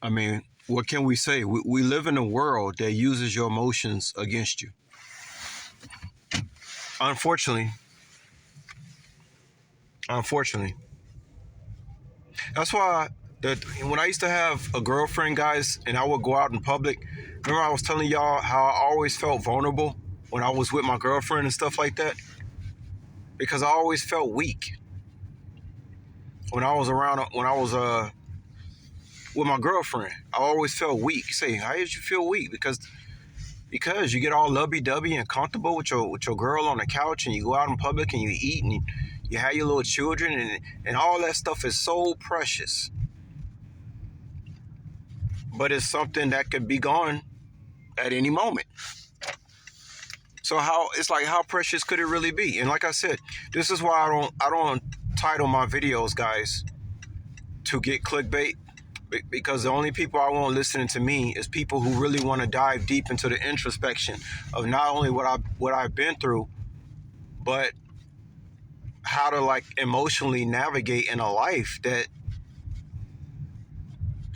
I mean, what can we say? We live in a world that uses your emotions against you. Unfortunately, unfortunately, that's why that when I used to have a girlfriend, guys, and I would go out in public. Remember, I was telling y'all how I always felt vulnerable when I was with my girlfriend and stuff like that, because I always felt weak when I was around. When I was with my girlfriend, I always felt weak. You say, how did you feel weak? Because you get all lovey-dovey and comfortable with your girl on the couch, and you go out in public and you eat and you have your little children, and all that stuff is so precious. But it's something that could be gone at any moment. So how precious could it really be? And like I said, this is why I don't title my videos, guys, to get clickbait, because the only people I want listening to me is people who really want to dive deep into the introspection of not only what I've been through, but how to like emotionally navigate in a life that,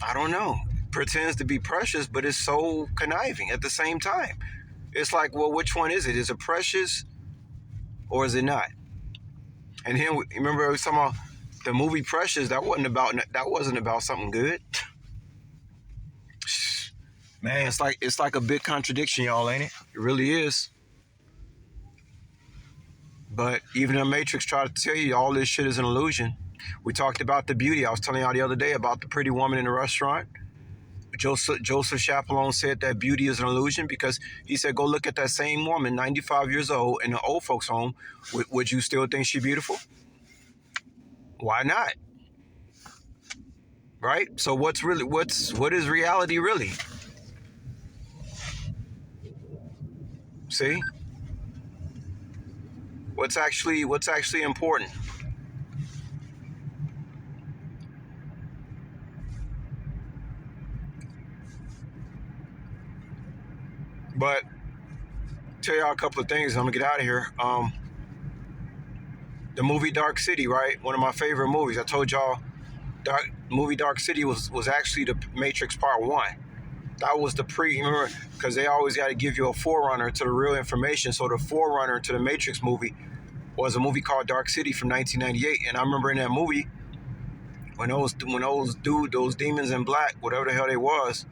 I don't know, pretends to be precious, but is so conniving at the same time. It's like, well, which one is it? Is it precious or is it not? And then remember we was talking about the movie Precious. That wasn't about something good. Man, it's like a big contradiction, y'all, ain't it? It really is. But even the Matrix tried to tell you all this shit is an illusion. We talked about the beauty. I was telling y'all the other day about the pretty woman in the restaurant. Joseph Chapelon said that beauty is an illusion because he said, go look at that same woman, 95 years old, in an old folks' home. Would you still think she's beautiful? Why not? Right? So what is reality really? See? What's actually important? But tell y'all a couple of things. I'm gonna get out of here. The movie Dark City, right? One of my favorite movies. I told y'all, Dark City was actually the Matrix Part 1. That was the remember, because they always got to give you a forerunner to the real information. So the forerunner to the Matrix movie was a movie called Dark City from 1998. And I remember in that movie, when those demons in black, whatever the hell they was,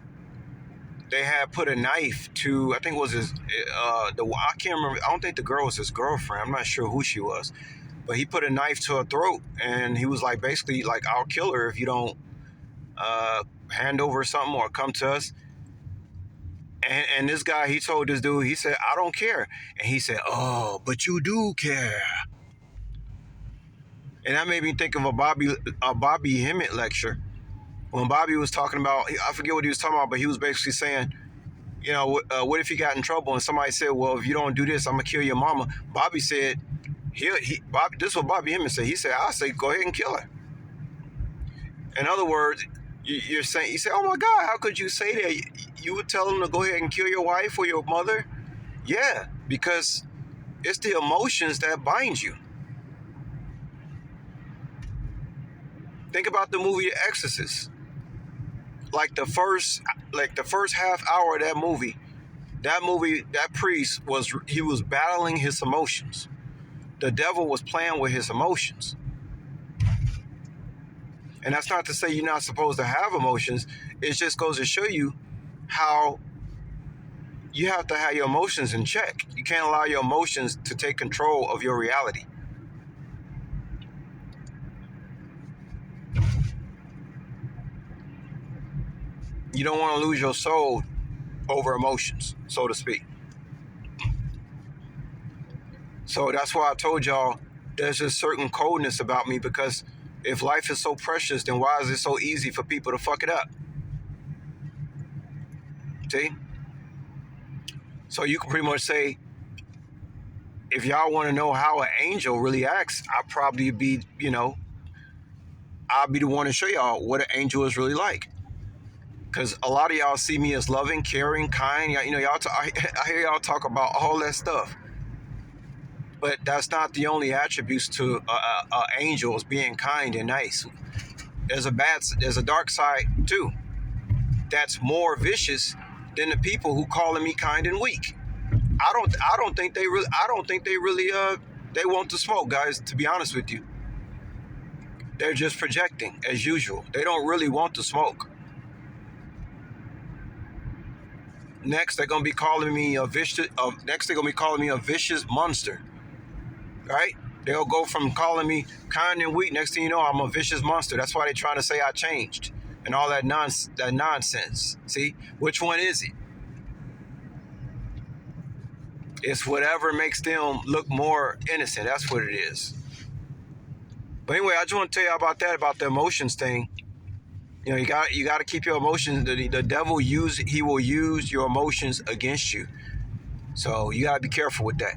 they had put a knife to, I think it was I can't remember. I don't think the girl was his girlfriend. I'm not sure who she was. But he put a knife to her throat, and he was like, basically, like, I'll kill her if you don't hand over something or come to us. And this guy, he told this dude, he said, I don't care. And he said, oh, but you do care. And that made me think of a Bobby Hemmett lecture. When Bobby was talking about, I forget what he was talking about, but he was basically saying, you know, what if he got in trouble and somebody said, well, if you don't do this, I'm going to kill your mama. Bobby said, this is what Bobby Hemmett said. He said, I'll say, go ahead and kill her. In other words, you're saying, you say, oh my God, how could you say that? You would tell them to go ahead and kill your wife or your mother? Yeah, because it's the emotions that bind you. Think about the movie The Exorcist. Like the first half hour of that movie, that priest was battling his emotions. The devil was playing with his emotions. And that's not to say you're not supposed to have emotions. It just goes to show you how you have to have your emotions in check. You can't allow your emotions to take control of your reality. You don't want to lose your soul over emotions, so to speak. So that's why I told y'all there's a certain coldness about me, because if life is so precious, then why is it so easy for people to fuck it up? See? So you can pretty much say, if y'all want to know how an angel really acts, I'll probably be, I'll be the one to show y'all what an angel is really like. Because a lot of y'all see me as loving, caring, kind. I hear y'all talk about all that stuff. But that's not the only attributes to angels being kind and nice. There's a dark side too. that's more vicious than the people who calling me kind and weak. I don't think they really they want to smoke, guys, to be honest with you. They're just projecting as usual. They don't really want to smoke. Next, they're gonna be calling me a vicious. Next, they're gonna be calling me a vicious monster. Right? They'll go from calling me kind and weak. Next thing you know, I'm a vicious monster. That's why they're trying to say I changed and all that nonsense. See, which one is it? It's whatever makes them look more innocent. That's what it is. But anyway, I just want to tell you about that, about the emotions thing. You know, you got to keep your emotions. The devil he will use your emotions against you. So you got to be careful with that.